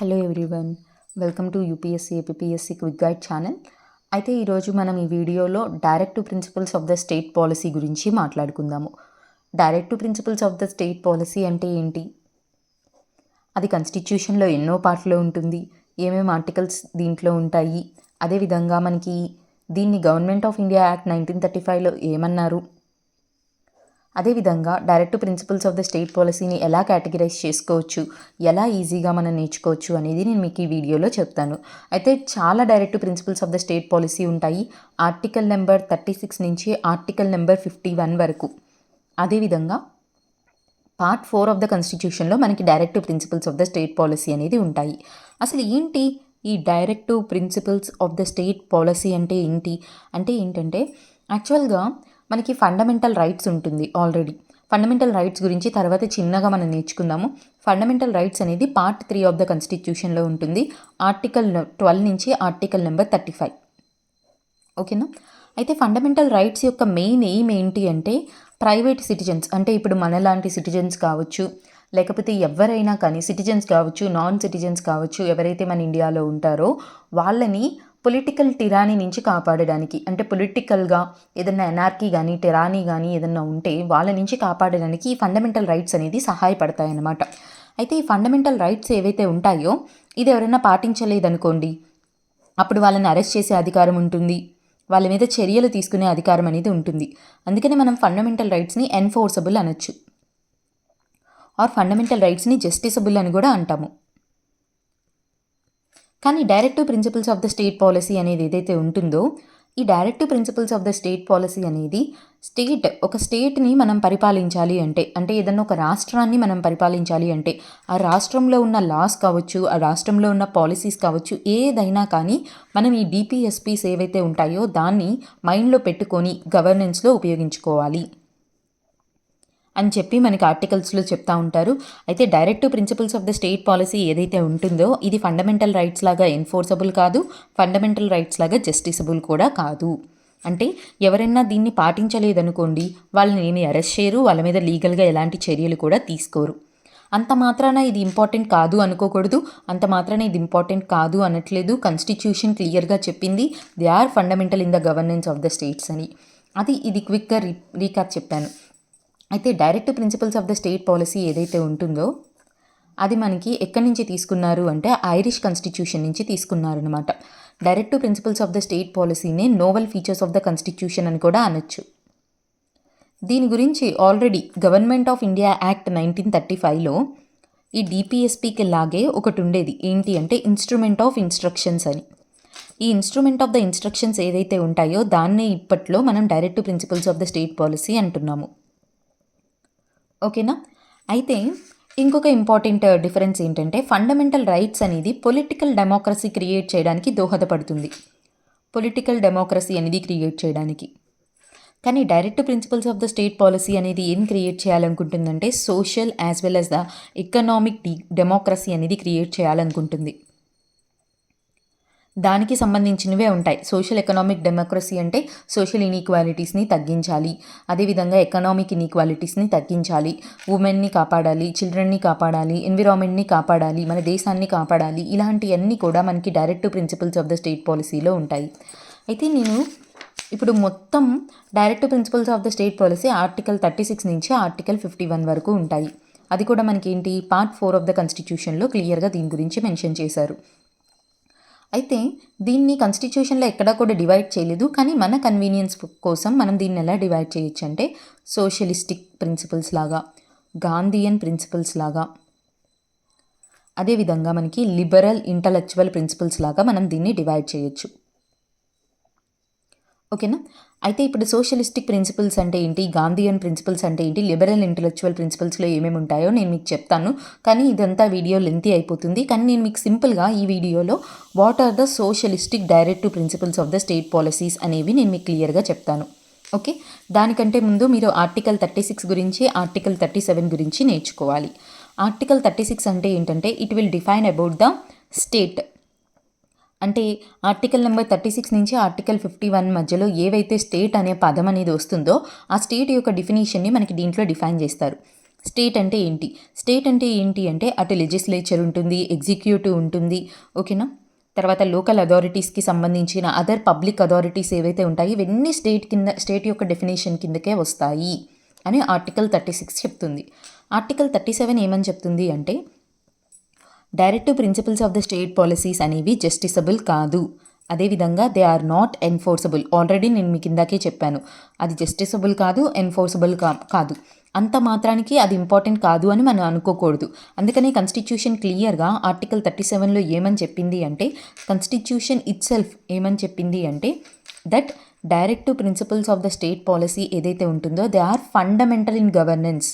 Hello everyone, welcome to UPSC APSC quick guide channel. అయితే ఈరోజు మనం ఈ వీడియోలో directive principles of the state policy గురించి మాట్లాడుకుందాము. Directive principles of the state policy అంటే ఏంటి? అది కాన్స్టిట్యూషన్లో ఎన్నో పార్ట్లో ఉంటుంది, ఏమేమి ఆర్టికల్స్ దీంట్లో ఉంటాయి, అదేవిధంగా మనకి దీన్ని గవర్నమెంట్ ఆఫ్ ఇండియా యాక్ట్ 1935లో ఏమన్నారు, అదేవిధంగా directive principles of the state పాలసీని ఎలా కేటగిరైజ్ చేసుకోవచ్చు, ఎలా ఈజీగా మనం నేర్చుకోవచ్చు అనేది నేను మీకు ఈ వీడియోలో చెప్తాను. అయితే చాలా directive principles of the state policy ఉంటాయి, ఆర్టికల్ నెంబర్ 36 నుంచి ఆర్టికల్ నెంబర్ 51 వరకు. అదేవిధంగా పార్ట్ 4 ఆఫ్ ద కాన్స్టిట్యూషన్లో మనకి directive principles of the state policy అనేది ఉంటాయి. అసలు ఏంటి ఈ directive principles of the state policy అంటే ఏంటంటే యాక్చువల్గా మనకి ఫండమెంటల్ రైట్స్ ఉంటుంది. ఆల్రెడీ ఫండమెంటల్ రైట్స్ గురించి తర్వాత చిన్నగా మనం నేర్చుకుందాము. ఫండమెంటల్ రైట్స్ అనేది పార్ట్ 3 ఆఫ్ ద కాన్స్టిట్యూషన్లో ఉంటుంది, ఆర్టికల్ 12 నుంచి ఆర్టికల్ నెంబర్ 35. ఓకేనా? అయితే ఫండమెంటల్ రైట్స్ యొక్క మెయిన్ ఎయిమ్ ఏంటి అంటే ప్రైవేట్ సిటిజన్స్, అంటే ఇప్పుడు మనలాంటి సిటిజన్స్ కావచ్చు, లేకపోతే ఎవరైనా కానీ సిటిజన్స్ కావచ్చు, నాన్ సిటిజన్స్ కావచ్చు, ఎవరైతే మన ఇండియాలో ఉంటారో వాళ్ళని పొలిటికల్ టిరానీ నుంచి కాపాడడానికి, అంటే పొలిటికల్గా ఏదన్నా ఎనార్కీ కానీ టిరానీ కానీ ఏదన్నా ఉంటే వాళ్ళ నుంచి కాపాడడానికి ఈ ఫండమెంటల్ రైట్స్ అనేది సహాయపడతాయి అన్నమాట. అయితే ఈ ఫండమెంటల్ రైట్స్ ఏవైతే ఉంటాయో ఇది ఎవరైనా పాటించలేదనుకోండి, అప్పుడు వాళ్ళని అరెస్ట్ చేసే అధికారం ఉంటుంది, వాళ్ళ మీద చర్యలు తీసుకునే అధికారం అనేది ఉంటుంది. అందుకని మనం ఫండమెంటల్ రైట్స్ని ఎన్ఫోర్సబుల్ అనొచ్చు, ఆర్ ఫండమెంటల్ రైట్స్ని జస్టిసబుల్ అని కూడా అంటాము. కానీ directive principles of the state policy అనేది ఏదైతే ఉంటుందో, ఈ directive principles of the state policy అనేది ఒక స్టేట్ని మనం పరిపాలించాలి అంటే ఏదన్నా ఒక రాష్ట్రాన్ని మనం పరిపాలించాలి అంటే ఆ రాష్ట్రంలో ఉన్న లాస్ కావచ్చు, ఆ రాష్ట్రంలో ఉన్న పాలసీస్ కావచ్చు, ఏదైనా కానీ మనం ఈ డిపిఎస్పీస్ ఏవైతే ఉంటాయో దాన్ని మైండ్లో పెట్టుకొని గవర్నెన్స్లో ఉపయోగించుకోవాలి అని చెప్పి మనకి ఆర్టికల్స్లో చెప్తా ఉంటారు. అయితే directive principles of the state policy ఏదైతే ఉంటుందో ఇది ఫండమెంటల్ రైట్స్ లాగా ఎన్ఫోర్సబుల్ కాదు, ఫండమెంటల్ రైట్స్ లాగా జస్టిసబుల్ కూడా కాదు. అంటే ఎవరైనా దీన్ని పాటించలేదనుకోండి, వాళ్ళని ఏమీ అరెస్ట్ చేయరు, వాళ్ళ మీద లీగల్గా ఎలాంటి చర్యలు కూడా తీసుకోరు. అంత మాత్రాన ఇది ఇంపార్టెంట్ కాదు అనుకోకూడదు, అంత మాత్రాన ఇది ఇంపార్టెంట్ కాదు అనట్లేదు. కాన్స్టిట్యూషన్ క్లియర్గా చెప్పింది they are fundamental in the governance of the states అని. ఇది క్విక్గా రీక్యాప్ చెప్పాను. అయితే directive principles of the state policy ఏదైతే ఉంటుందో అది మనకి ఎక్కడి నుంచి తీసుకున్నారు అంటే ఐరిష్ కాన్స్టిట్యూషన్ నుంచి తీసుకున్నారనమాట. Directive principles of the state పాలసీనే novel features of the constitution అని కూడా అనొచ్చు. దీని గురించి already government of India act 1935లో ఈ డిపిఎస్పీకి లాగే ఒకటి ఉండేది. ఏంటి అంటే ఇన్స్ట్రుమెంట్ ఆఫ్ ఇన్స్ట్రక్షన్స్ అని. ఈ ఇన్స్ట్రుమెంట్ ఆఫ్ ద ఇన్స్ట్రక్షన్స్ ఏదైతే ఉంటాయో దాన్నే ఇప్పట్లో మనం directive principles of the state policy అంటున్నాము. ఓకేనా? అయితే ఇంకొక ఇంపార్టెంట్ డిఫరెన్స్ ఏంటంటే ఫండమెంటల్ రైట్స్ అనేది పొలిటికల్ డెమోక్రసీ క్రియేట్ చేయడానికి దోహదపడుతుంది, పొలిటికల్ డెమోక్రసీ అనేది క్రియేట్ చేయడానికి. కానీ directive principles of the state policy అనేది ఏం క్రియేట్ చేయాలనుకుంటుందంటే social as well as the economic democracy అనేది క్రియేట్ చేయాలనుకుంటుంది. దానికి సంబంధించినవే ఉంటాయి. సోషల్ ఎకనామిక్ డెమోక్రసీ అంటే సోషల్ ఇన్ఈక్వాలిటీస్ని తగ్గించాలి, అదేవిధంగా ఎకనామిక్ ఇన్ఈక్వాలిటీస్ని తగ్గించాలి, ఉమెన్ని కాపాడాలి, చిల్డ్రన్ని కాపాడాలి, ఎన్విరాన్మెంట్ని కాపాడాలి, మన దేశాన్ని కాపాడాలి. ఇలాంటివన్నీ కూడా మనకి directive principles of the state పాలసీలో ఉంటాయి. అయితే నేను ఇప్పుడు మొత్తం directive principles of the state policy article 36 నుంచి ఆర్టికల్ 51 వరకు ఉంటాయి. అది కూడా మనకి పార్ట్ 4 ఆఫ్ ద కాన్స్టిట్యూషన్లో క్లియర్గా దీని గురించి మెన్షన్ చేశారు. అయితే దీన్ని కాన్స్టిట్యూషన్లో ఎక్కడా కూడా డివైడ్ చేయలేదు, కానీ మన కన్వీనియన్స్ కోసం మనం దీన్ని ఎలా డివైడ్ చేయొచ్చు అంటే సోషలిస్టిక్ ప్రిన్సిపల్స్ లాగా, గాంధీయన్ ప్రిన్సిపల్స్ లాగా, అదేవిధంగా మనకి లిబరల్ ఇంటలెక్చువల్ ప్రిన్సిపల్స్ లాగా మనం దీన్ని డివైడ్ చేయొచ్చు. ఓకేనా? అయితే ఇప్పుడు సోషలిస్టిక్ ప్రిన్సిపల్స్ అంటే ఏంటి, గాంధీయన్ ప్రిన్సిపల్స్ అంటే ఏంటి, లిబరల్ ఇంటలెక్చువల్ ప్రిన్సిపల్స్లో ఏమేమి ఉంటాయో నేను మీకు చెప్తాను. కానీ ఇదంతా వీడియో లెంతీ అయిపోతుంది. కానీ నేను మీకు సింపుల్గా ఈ వీడియోలో what are the socialistic directive principles of the state policies అనేవి నేను మీకు క్లియర్గా చెప్తాను. ఓకే, దానికంటే ముందు మీరు ఆర్టికల్ 36 గురించి, ఆర్టికల్ 37 గురించి నేర్చుకోవాలి. ఆర్టికల్ 36 అంటే ఏంటంటే it will define about the state. అంటే ఆర్టికల్ నెంబర్ 36 నుంచి ఆర్టికల్ 51 మధ్యలో ఏవైతే స్టేట్ అనే పదం అనేది వస్తుందో ఆ స్టేట్ యొక్క డిఫినేషన్ని మనకి దీంట్లో డిఫైన్ చేస్తారు. స్టేట్ అంటే ఏంటి? స్టేట్ అంటే ఏంటి అంటే అటు లెజిస్లేచర్ ఉంటుంది, ఎగ్జిక్యూటివ్ ఉంటుంది, ఓకేనా? తర్వాత లోకల్ అథారిటీస్కి సంబంధించిన అదర్ పబ్లిక్ అథారిటీస్ ఏవైతే ఉంటాయో ఇవన్నీ స్టేట్ యొక్క డెఫినేషన్ కిందకే వస్తాయి అని ఆర్టికల్ 36 చెప్తుంది. ఆర్టికల్ 37 ఏమని చెప్తుంది అంటే directive principles of the state policies అనేవి జస్టిసబుల్ కాదు. అదేవిధంగా they are not enforceable. Already నేను మీకు ఇందాకే చెప్పాను, అది జస్టిసబుల్ కాదు, ఎన్ఫోర్సబుల్ కాదు. అంత మాత్రానికి అది ఇంపార్టెంట్ కాదు అని మనం అనుకోకూడదు. అందుకనే కాన్స్టిట్యూషన్ క్లియర్గా ఆర్టికల్ 37లో ఏమని చెప్పింది అంటే, కాన్స్టిట్యూషన్ ఇట్ సెల్ఫ్ ఏమని చెప్పింది అంటే that directive principles of the state policy ఏదైతే ఉంటుందో they are fundamental in governance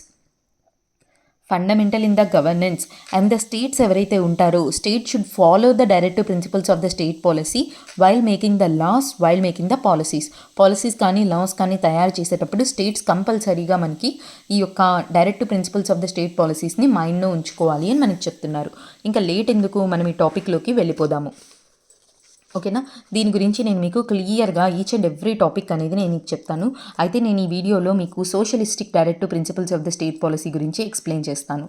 and the states ఎవరైతే ఉంటారో state should follow the directive principles of the state policy while making the laws, while making the policies కానీ laws కానీ తయారు చేసేటప్పుడు states కంపల్సరీగా మనకి ఈ యొక్క directive principles of the state పాలసీస్ని మైండ్లో ఉంచుకోవాలి అని మనకి చెప్తున్నారు. ఇంకా లేట్ ఎందుకు, మనం ఈ టాపిక్లోకి వెళ్ళిపోదాము, ఓకేనా? దీని గురించి నేను మీకు క్లియర్గా ఈచ్ అండ్ ఎవ్రీ టాపిక్ అనేది నేను మీకు చెప్తాను. అయితే నేను ఈ వీడియోలో మీకు socialistic directive principles of the state policy గురించి ఎక్స్ప్లెయిన్ చేస్తాను.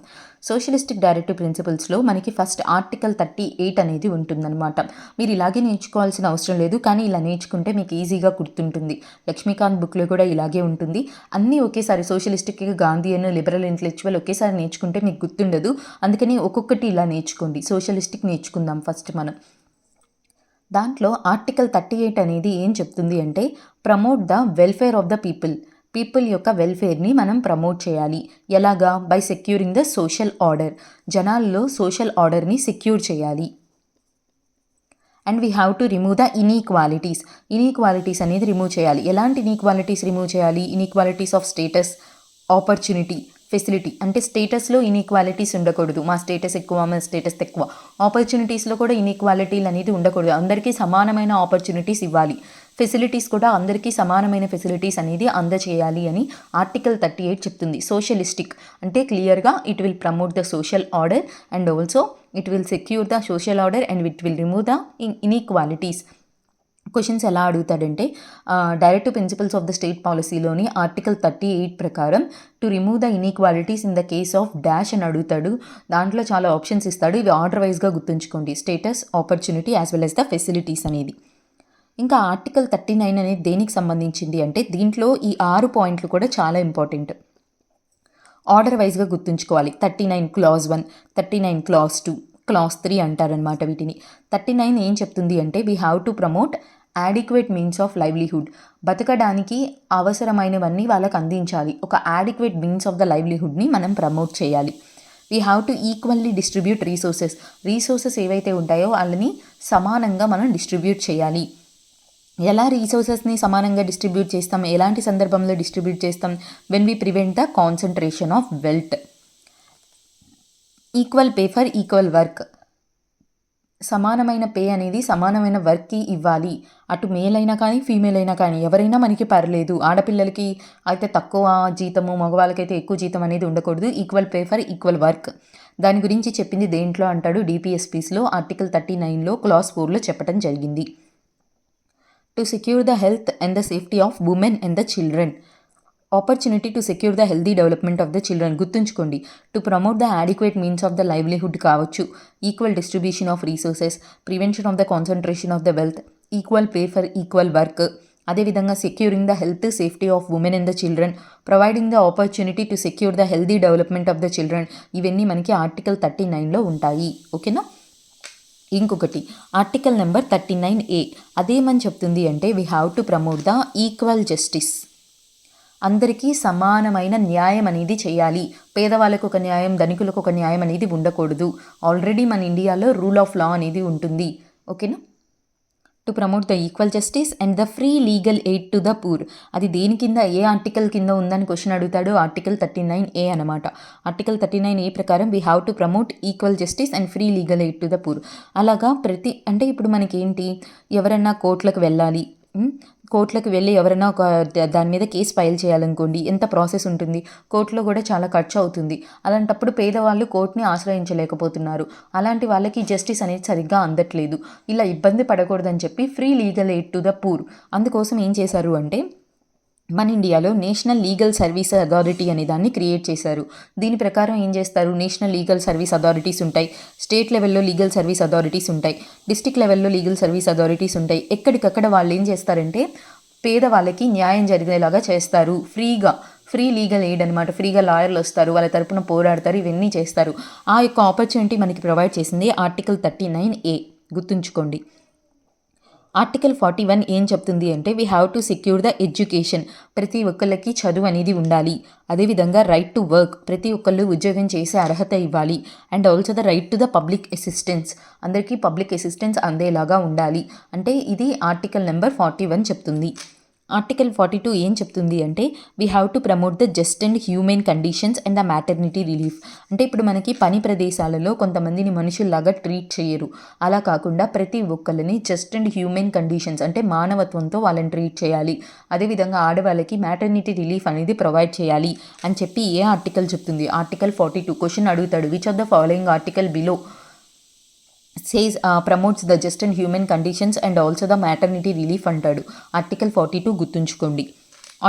సోషలిస్టిక్ డైరెక్టివ్ ప్రిన్సిపల్స్లో మనకి ఫస్ట్ ఆర్టికల్ 38 అనేది ఉంటుందన్నమాట. మీరు ఇలాగే నేర్చుకోవాల్సిన అవసరం లేదు, కానీ ఇలా నేర్చుకుంటే మీకు ఈజీగా గుర్తుంటుంది. లక్ష్మీకాంత్ బుక్లో కూడా ఇలాగే ఉంటుంది. అన్నీ ఒకేసారి సోషలిస్టిక్, గాంధీయన్, లిబరల్, ఇంటలెక్చువల్ ఒకేసారి నేర్చుకుంటే మీకు గుర్తుండదు. అందుకని ఒక్కొక్కటి ఇలా నేర్చుకోండి. సోషలిస్టిక్ నేర్చుకుందాం ఫస్ట్ మనం. దాంట్లో ఆర్టికల్ 38 అనేది ఏం చెప్తుంది అంటే promote the welfare of the people యొక్క వెల్ఫేర్ని మనం ప్రమోట్ చేయాలి. ఎలాగా? By securing the social order. జనాల్లో సోషల్ ఆర్డర్ని సెక్యూర్ చేయాలి. And we have to remove the inequalities అనేది రిమూవ్ చేయాలి. ఎలాంటి ఇనీక్వాలిటీస్ రిమూవ్ చేయాలి? Inequalities of status, opportunity, facility. అంటే స్టేటస్లో ఇన్ఈక్వాలిటీస్ ఉండకూడదు. మా స్టేటస్ ఎక్కువ, మా స్టేటస్ తక్కువ. ఆపర్చునిటీస్లో కూడా ఇన్ఈక్వాలిటీలు అనేది ఉండకూడదు. అందరికీ సమానమైన ఆపర్చునిటీస్ ఇవ్వాలి. ఫెసిలిటీస్ కూడా అందరికీ సమానమైన ఫెసిలిటీస్ అనేది అందచేయాలి అని ఆర్టికల్ 38 చెప్తుంది. సోషలిస్టిక్ అంటే క్లియర్గా it will promote the social order and also it will secure the social order and it will remove the inequalities. Questions ఎలా అడుగుతాడంటే directive principles of the state పాలసీలోని ఆర్టికల్ 38 ప్రకారం to remove the inequalities in the case of dash అని అడుగుతాడు. దాంట్లో చాలా options ఇస్తాడు. ఇవి ఆర్డర్ వైజ్గా గుర్తుంచుకోండి. Status, opportunity as well as the facilities అనేది. ఇంకా ఆర్టికల్ 39 అనేది దేనికి సంబంధించింది అంటే దీంట్లో ఈ 6 పాయింట్లు కూడా చాలా ఇంపార్టెంట్. ఆర్డర్ వైజ్గా గుర్తుంచుకోవాలి. 39 క్లాజ్ 1, 39 క్లాజ్ 2, క్లాజ్ 3 అంటారనమాట వీటిని. 39 ఏం చెప్తుంది అంటే we have to promote adequate means of livelihood. బతకడానికి అవసరమైనవన్నీ వాళ్ళకి అందించాలి. ఒక యాడిక్వేట్ మీన్స్ ఆఫ్ ద లైవ్లీహుడ్ని మనం ప్రమోట్ చేయాలి. We have to equally distribute resources ఏవైతే ఉంటాయో వాళ్ళని సమానంగా మనం డిస్ట్రిబ్యూట్ చేయాలి. ఎలా రీసోర్సెస్ని సమానంగా డిస్ట్రిబ్యూట్ చేస్తాం? ఎలాంటి సందర్భంలో డిస్ట్రిబ్యూట్ చేస్తాం? When we prevent the concentration of wealth. Equal pay for equal work. సమానమైన పే అనేది సమానమైన వర్క్కి ఇవ్వాలి. అటు మేల్ అయినా కానీ ఫీమేల్ అయినా కానీ ఎవరైనా మనకి పర్లేదు. ఆడపిల్లలకి అయితే తక్కువ జీతము, మగవాళ్ళకైతే ఎక్కువ జీతం అనేది ఉండకూడదు. Equal pay for equal work. దాని గురించి చెప్పింది దేంట్లో అంటాడు? డిపిఎస్పీస్లో ఆర్టికల్ 39లో క్లాజ్ 4లో చెప్పడం జరిగింది. To secure the health and the safety of women and the children. Opportunity to secure the healthy development of the children. గుర్తుంచుకోండి. To promote the adequate means of the livelihood కావచ్చు, equal distribution of resources, prevention of the concentration of the wealth, equal pay for equal work, అదేవిధంగా securing the health, safety of women and the children, providing the opportunity to secure the healthy development of the children. ఇవన్నీ మనకి article 39లో ఉంటాయి. ఓకేనా? ఇంకొకటి article number 39A అదేమని చెప్తుంది అంటే we have to promote the equal justice. అందరికీ సమానమైన న్యాయం అనేది చేయాలి. పేదవాళ్ళకు ఒక న్యాయం, ధనికులకు ఒక న్యాయం అనేది ఉండకూడదు. ఆల్రెడీ మన ఇండియాలో రూల్ ఆఫ్ లా అనేది ఉంటుంది. ఓకేనా? To promote the equal justice and the free legal aid to the poor. అది దేని కింద, ఏ ఆర్టికల్ కింద ఉందని క్వశ్చన్ అడుగుతాడు. ఆర్టికల్ 39A అనమాట. ఆర్టికల్ 39A ప్రకారం we have to promote equal justice and free legal aid to the poor. అలాగా అంటే ఇప్పుడు మనకేంటి, ఎవరన్నా కోర్టులకు వెళ్ళాలి. కోర్టులకు వెళ్ళి ఎవరైనా ఒక దాని మీద కేసు ఫైల్ చేయాలనుకోండి, ఎంత ప్రాసెస్ ఉంటుంది. కోర్టులో కూడా చాలా ఖర్చు అవుతుంది. అలాంటప్పుడు పేదవాళ్ళు కోర్టుని ఆశ్రయించలేకపోతున్నారు. అలాంటి వాళ్ళకి జస్టిస్ అనేది సరిగ్గా అందట్లేదు. ఇలా ఇబ్బంది పడకూడదని చెప్పి free legal aid to the poor అందుకోసం ఏం చేశారు అంటే మన ఇండియాలో నేషనల్ లీగల్ సర్వీస్ అథారిటీ అనే దాన్ని క్రియేట్ చేశారు. దీని ప్రకారం ఏం చేస్తారు, నేషనల్ లీగల్ సర్వీస్ అథారిటీస్ ఉంటాయి, స్టేట్ లెవెల్లో లీగల్ సర్వీస్ అథారిటీస్ ఉంటాయి, డిస్ట్రిక్ట్ లెవెల్లో లీగల్ సర్వీస్ అథారిటీస్ ఉంటాయి. ఎక్కడికక్కడ వాళ్ళు ఏం చేస్తారంటే పేదవాళ్ళకి న్యాయం జరిగేలాగా చేస్తారు. ఫ్రీ లీగల్ ఎయిడ్ అనమాట. ఫ్రీగా లాయర్లు వస్తారు, వాళ్ళ తరపున పోరాడతారు, ఇవన్నీ చేస్తారు. ఆ యొక్క ఆపర్చునిటీ మనకి ప్రొవైడ్ చేసింది ఆర్టికల్ 39A. గుర్తుంచుకోండి. ఆర్టికల్ 41 ఏం చెప్తుంది అంటే we have to secure the education. ప్రతి ఒక్కళ్ళకి చదువు అనేది ఉండాలి. అదేవిధంగా రైట్ టు వర్క్, ప్రతి ఒక్కళ్ళు ఉద్యోగం చేసే అర్హత ఇవ్వాలి. And also the right to the public assistance, అందరికీ పబ్లిక్ అసిస్టెన్స్ అందేలాగా ఉండాలి. అంటే ఇది ఆర్టికల్ నెంబర్ 41 చెప్తుంది. ఆర్టికల్ 42 ఏం చెప్తుంది అంటే we have to promote the just and human conditions and the maternity relief. అంటే ఇప్పుడు మనకి పని ప్రదేశాలలో కొంతమందిని మనుషుల్లాగా ట్రీట్ చేయరు. అలా కాకుండా ప్రతి ఒక్కరిని జస్ట్ అండ్ హ్యూమెన్ కండిషన్స్ అంటే మానవత్వంతో వాళ్ళని ట్రీట్ చేయాలి. అదేవిధంగా ఆడవాళ్ళకి మ్యాటర్నిటీ రిలీఫ్ అనేది ప్రొవైడ్ చేయాలి అని చెప్పి ఏ ఆర్టికల్ చెప్తుంది, ఆర్టికల్ 42. క్వశ్చన్ అడుగుతాడు, which of the following article below says promotes the just and human conditions and also the maternity relief అంటాడు. ఆర్టికల్ 42 గుర్తుంచుకోండి.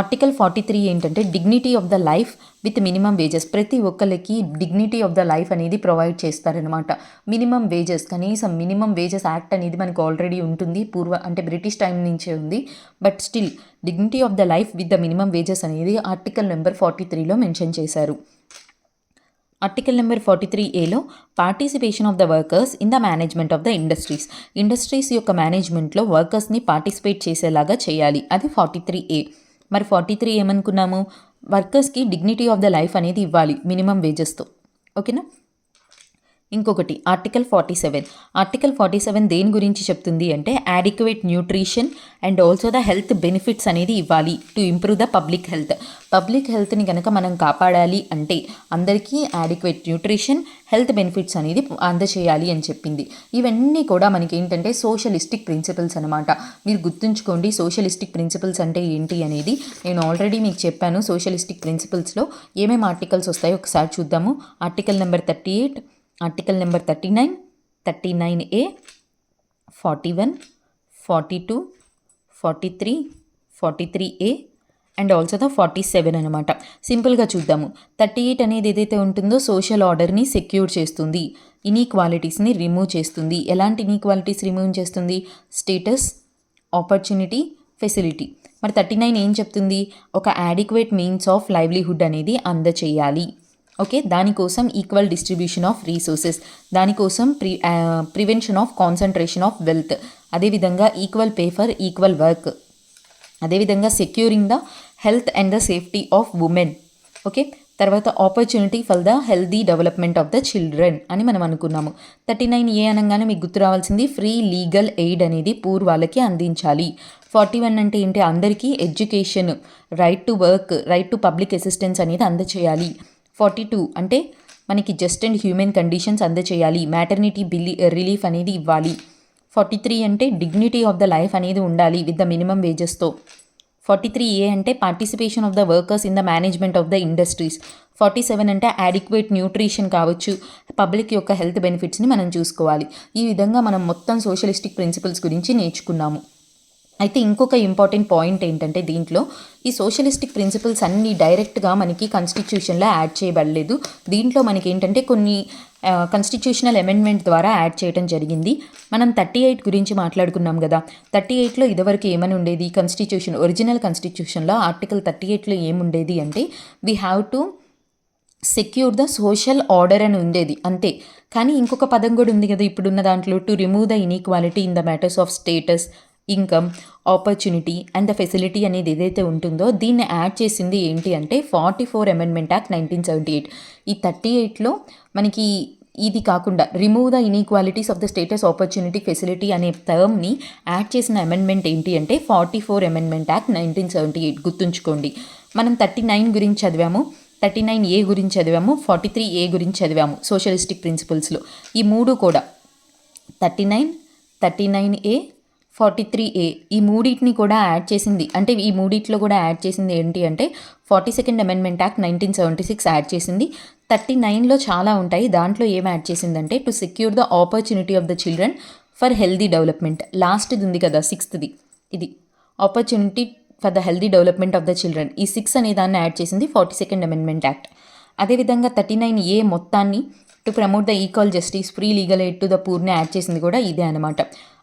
ఆర్టికల్ 43 ఏంటంటే dignity of the life with minimum wages. ప్రతి ఒక్కరికి డిగ్నిటీ ఆఫ్ ద లైఫ్ అనేది provide చేస్తారనమాట. Minimum wages, కనీసం minimum wages act అనేది మనకు ఆల్రెడీ ఉంటుంది, అంటే బ్రిటిష్ టైం నుంచే ఉంది. But still dignity of the life with the minimum wages అనేది ఆర్టికల్ నెంబర్ 43లో మెన్షన్ చేశారు. ఆర్టికల్ నెంబర్ 43Aలో participation of the workers in the management of the industries యొక్క మేనేజ్మెంట్లో వర్కర్స్ని పార్టిసిపేట్ చేసేలాగా చేయాలి. అది 43A. మరి 43 ఏమనుకున్నాము, వర్కర్స్కి డిగ్నిటీ ఆఫ్ ద లైఫ్ అనేది ఇవ్వాలి మినిమం వేజెస్తో. ఓకేనా. ఇంకొకటి ఆర్టికల్ 47. ఆర్టికల్ 47 దేని గురించి చెప్తుంది అంటే adequate nutrition and also the health benefits అనేది ఇవ్వాలి to improve the public health. Public హెల్త్ని కనుక మనం కాపాడాలి అంటే అందరికీ యాడిక్వేట్ న్యూట్రిషన్, హెల్త్ బెనిఫిట్స్ అనేది అందచేయాలి అని చెప్పింది. ఇవన్నీ కూడా మనకి ఏంటంటే సోషలిస్టిక్ ప్రిన్సిపల్స్ అనమాట. మీరు గుర్తుంచుకోండి సోషలిస్టిక్ ప్రిన్సిపల్స్ అంటే ఏంటి అనేది. నేను ఆల్రెడీ మీకు చెప్పాను. సోషలిస్టిక్ ప్రిన్సిపల్స్లో ఏమేమి ఆర్టికల్స్ వస్తాయో ఒకసారి చూద్దాము. Article number 38, article number 39, 39A, 41, 42, 43, 43A and also the 47 అనమాట. సింపుల్గా చూద్దాము. 38 అనేది ఏదైతే ఉంటుందో సోషల్ ఆర్డర్ని సెక్యూర్ చేస్తుంది, ఇన్ఈక్వాలిటీస్ని రిమూవ్ చేస్తుంది. ఎలాంటి ఇన్ఈక్వాలిటీస్ రిమూవ్ చేస్తుంది, స్టేటస్, ఆపర్చునిటీ, ఫెసిలిటీ. మరి 39 ఏం చెప్తుంది, ఒక యాడిక్వేట్ మీన్స్ ఆఫ్ లైవ్లీహుడ్ అనేది అందచేయాలి. ఓకే, దానికోసం ఈక్వల్ డిస్ట్రిబ్యూషన్ ఆఫ్ రీసోర్సెస్, దానికోసం prevention of concentration of wealth, అదేవిధంగా equal pay for equal work, అదేవిధంగా securing the health and the safety of women. Okay, తర్వాత opportunity for the healthy development of the children అని మనం అనుకున్నాము. 39A అనగానే మీకు గుర్తు రావాల్సింది ఫ్రీ లీగల్ ఎయిడ్ అనేది పూర్ వాళ్ళకి అందించాలి. 41 అంటే ఏంటి, అందరికీ education, right to work, right to public assistance అనేది అందచేయాలి. 42 అంటే మనకి జస్ట్ అండ్ హ్యూమన్ కండిషన్స్ అందచేయాలి, మ్యాటర్నిటీ రిలీఫ్ అనేది ఇవ్వాలి. 43 అంటే డిగ్నిటీ ఆఫ్ ద లైఫ్ అనేది ఉండాలి విత్ ద మినిమం వేజెస్తో. 43A అంటే participation of the workers in the management of the industries. 47 అంటే యాడిక్వేట్ న్యూట్రిషన్ కావచ్చు, పబ్లిక్ యొక్క హెల్త్ బెనిఫిట్స్ని మనం చూసుకోవాలి. ఈ విధంగా మనం మొత్తం సోషలిస్టిక్ ప్రిన్సిపల్స్ గురించి నేర్చుకున్నాము. అయితే ఇంకొక ఇంపార్టెంట్ పాయింట్ ఏంటంటే దీంట్లో ఈ సోషలిస్టిక్ ప్రిన్సిపల్స్ అన్నీ డైరెక్ట్గా మనకి కాన్స్టిట్యూషన్లో యాడ్ చేయబడలేదు. దీంట్లో మనకి ఏంటంటే కొన్ని కాన్స్టిట్యూషనల్ అమెండ్మెంట్ ద్వారా యాడ్ చేయడం జరిగింది. మనం 38 గురించి మాట్లాడుకున్నాం కదా. 38లో ఇదివరకు ఏమని ఉండేది, ఒరిజినల్ కాన్స్టిట్యూషన్లో ఆర్టికల్ 38లో ఏముండేది అంటే we have to secure the social order అని ఉండేది అంతే. కానీ ఇంకొక పదం కూడా ఉంది కదా ఇప్పుడున్న దాంట్లో, to remove the inequality in the matters of status, income, opportunity and the facility అనేది ఏదైతే ఉంటుందో దీన్ని యాడ్ చేసింది ఏంటి అంటే 44 అమెండ్మెంట్ యాక్ట్ 1978. ఈ 38లో మనకి ఇది కాకుండా remove the inequalities of the status, opportunity, facility అనే టర్మ్ని యాడ్ చేసిన అమెండ్మెంట్ ఏంటి అంటే 44 అమెండ్మెంట్ యాక్ట్ 1978. గుర్తుంచుకోండి. మనం 39 గురించి చదివాము, 39A గురించి చదివాము, 43A గురించి చదివాము సోషలిస్టిక్ ప్రిన్సిపల్స్లో. ఈ మూడు కూడా 39, 39A, 43A ఈ మూడింటిని కూడా యాడ్ చేసింది. అంటే ఈ మూడిట్లో కూడా యాడ్ చేసింది ఏంటి అంటే 42nd అమెండ్మెంట్ యాక్ట్ 1976 యాడ్ చేసింది. 39లో చాలా ఉంటాయి, దాంట్లో ఏం యాడ్ చేసిందంటే to secure the opportunity of the children for healthy development. లాస్ట్ది ఉంది కదా 6th, ఇది opportunity for the healthy development of the children. ఈ 6 అనే దాన్ని యాడ్ చేసింది 42nd అమెండ్మెంట్ యాక్ట్. అదేవిధంగా 39A మొత్తాన్ని to promote the equal justice, free legal aid to the పూర్ని యాడ్ చేసింది కూడా ఇదే అనమాట.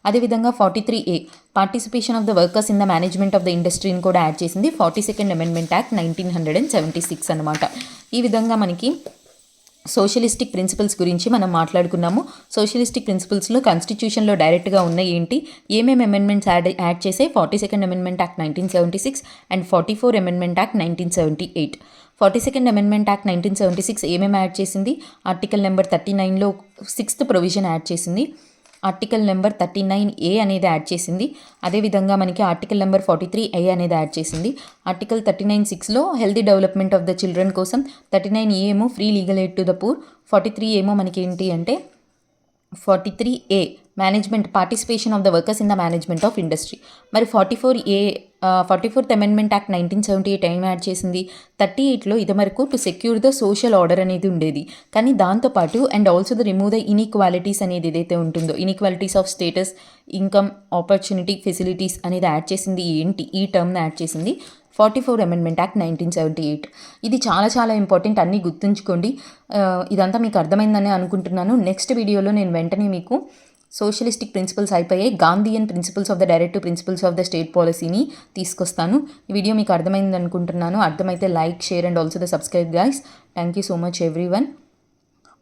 అదేవిధంగా 43A participation of the workers in the management of the ఇండస్ట్రీని కూడా యాడ్ చేసింది 42nd అమెండ్మెంట్ యాక్ట్ 1976 అనమాట. ఈ విధంగా మనకి సోషలిస్టిక్ ప్రిన్సిపల్స్ గురించి మనం మాట్లాడుకున్నాము. సోషలిస్టిక్ ప్రిన్సిపల్స్లో కాన్స్టిట్యూషన్లో డైరెక్ట్గా ఉన్నాయి ఏంటి, ఏమేమి అమెండ్మెంట్స్ యాడ్ చేసే 42nd amendment act 1976 and 44 amendment act 1978. 42nd amendment act 1976 ఏమేమి యాడ్ చేసింది, ఆర్టికల్ నెంబర్ 39లో 6th ప్రొవిజన్ యాడ్ చేసింది, ఆర్టికల్ నెంబర్ 39A అనేది యాడ్ చేసింది. అదేవిధంగా మనకి ఆర్టికల్ నెంబర్ 43A అనేది యాడ్ చేసింది. ఆర్టికల్ 39(6)లో healthy development of the children కోసం, 39A ఏమో free legal aid to the poor, 43 ఏమో మనకి ఏంటి అంటే 43A management participation of the workers in the management of industry. మరి 44th అమెండ్మెంట్ యాక్ట్ 1978 ఏం యాడ్ చేసింది, 38లో ఇదివరకు to secure the social order అనేది ఉండేది, కానీ దాంతోపాటు and also the remove the inequalities అనేది ఏదైతే ఉంటుందో, inequalities of status, income, opportunity, facilities అనేది యాడ్ చేసింది ఏంటి, ఈ టర్మ్ని యాడ్ చేసింది 44 అమెండ్మెంట్ యాక్ట్ 1978. ఇది చాలా చాలా ఇంపార్టెంట్, అన్నీ గుర్తుంచుకోండి. ఇదంతా మీకు అర్థమైందని అనుకుంటున్నాను. నెక్స్ట్ వీడియోలో నేను వెంటనే మీకు సోషలిస్టిక్ ప్రిన్సిపల్స్ అయిపోయాయి, Gandhian principles of the directive principles of the state పాలసీని తీసుకొస్తాను. ఈ వీడియో మీకు అర్థమైంది అనుకుంటున్నాను. అర్థమైతే like, share and also the subscribe guys. Thank you so much everyone.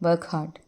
Work hard.